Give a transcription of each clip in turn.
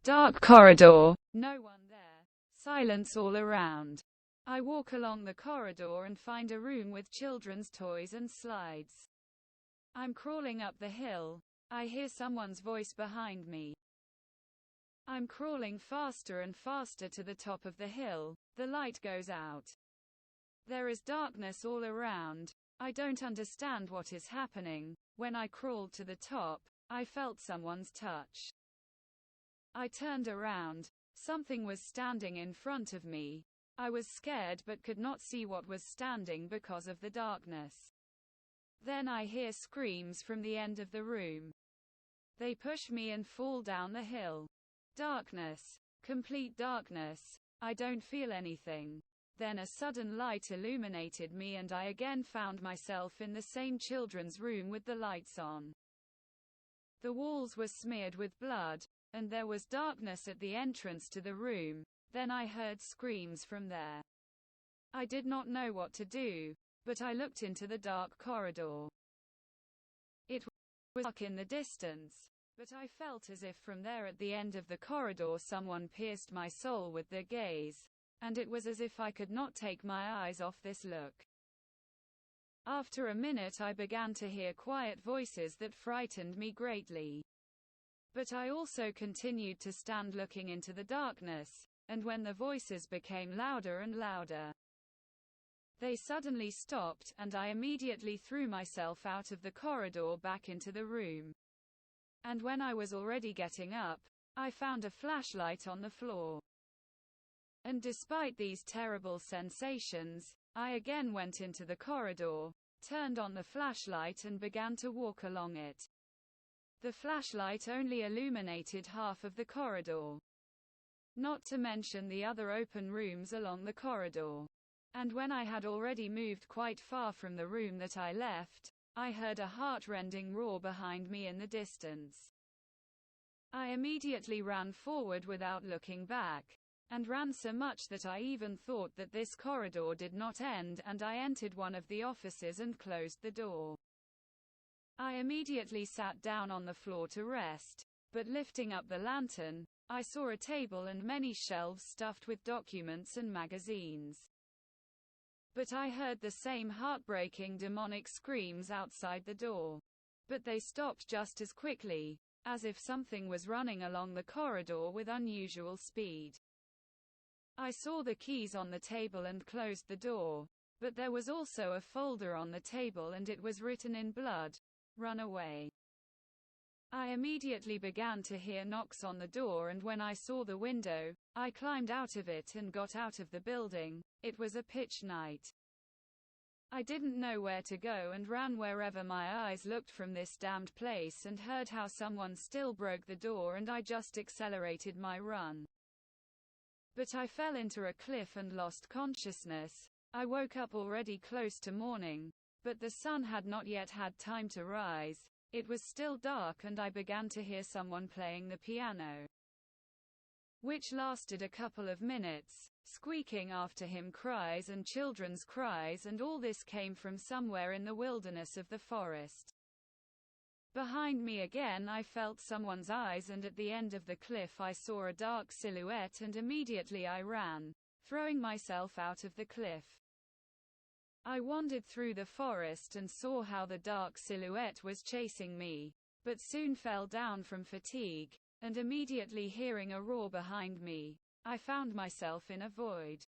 Dark corridor. No one there. Silence all around. I walk along the corridor and find a room with children's toys and slides. I'm crawling up the hill. I hear someone's voice behind me. I'm crawling faster and faster to the top of the hill. The light goes out. There is darkness all around. I don't understand what is happening. When I crawled to the top, I felt someone's touch. I turned around. Something was standing in front of me. I was scared but could not see what was standing because of the darkness. Then I hear screams from the end of the room. They push me and fall down the hill. Darkness. Complete darkness. I don't feel anything. Then a sudden light illuminated me and I again found myself in the same children's room with the lights on. The walls were smeared with blood, and there was darkness at the entrance to the room. Then I heard screams from there. I did not know what to do, but I looked into the dark corridor. It was dark in the distance, but I felt as if from there at the end of the corridor someone pierced my soul with their gaze, and it was as if I could not take my eyes off this look. After a minute I began to hear quiet voices that frightened me greatly. But I also continued to stand looking into the darkness, and when the voices became louder and louder, they suddenly stopped, and I immediately threw myself out of the corridor back into the room. And when I was already getting up, I found a flashlight on the floor. And despite these terrible sensations, I again went into the corridor, turned on the flashlight and began to walk along it. The flashlight only illuminated half of the corridor, not to mention the other open rooms along the corridor. And when I had already moved quite far from the room that I left, I heard a heart-rending roar behind me in the distance. I immediately ran forward without looking back, and ran so much that I even thought that this corridor did not end, and I entered one of the offices and closed the door. I immediately sat down on the floor to rest, but lifting up the lantern, I saw a table and many shelves stuffed with documents and magazines. But I heard the same heartbreaking demonic screams outside the door. But they stopped just as quickly, as if something was running along the corridor with unusual speed. I saw the keys on the table and closed the door, but there was also a folder on the table and it was written in blood, "Run away." I immediately began to hear knocks on the door, and when I saw the window, I climbed out of it and got out of the building. It was a pitch night. I didn't know where to go and ran wherever my eyes looked from this damned place, and heard how someone still broke the door, and I just accelerated my run. But I fell into a cliff and lost consciousness. I woke up already close to morning, but the sun had not yet had time to rise. It was still dark and I began to hear someone playing the piano, which lasted a couple of minutes, squeaking after him cries and children's cries, and all this came from somewhere in the wilderness of the forest. Behind me again I felt someone's eyes, and at the end of the cliff I saw a dark silhouette, and immediately I ran, throwing myself out of the cliff. I wandered through the forest and saw how the dark silhouette was chasing me, but soon fell down from fatigue, and immediately hearing a roar behind me, I found myself in a void,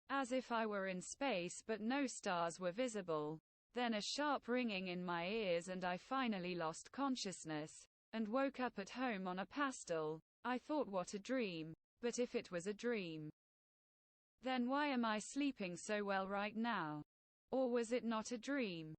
as if I were in space, but no stars were visible. Then a sharp ringing in my ears and I finally lost consciousness, and woke up at home on a pastel. I thought, what a dream. But if it was a dream, then why am I sleeping so well right now? Or was it not a dream?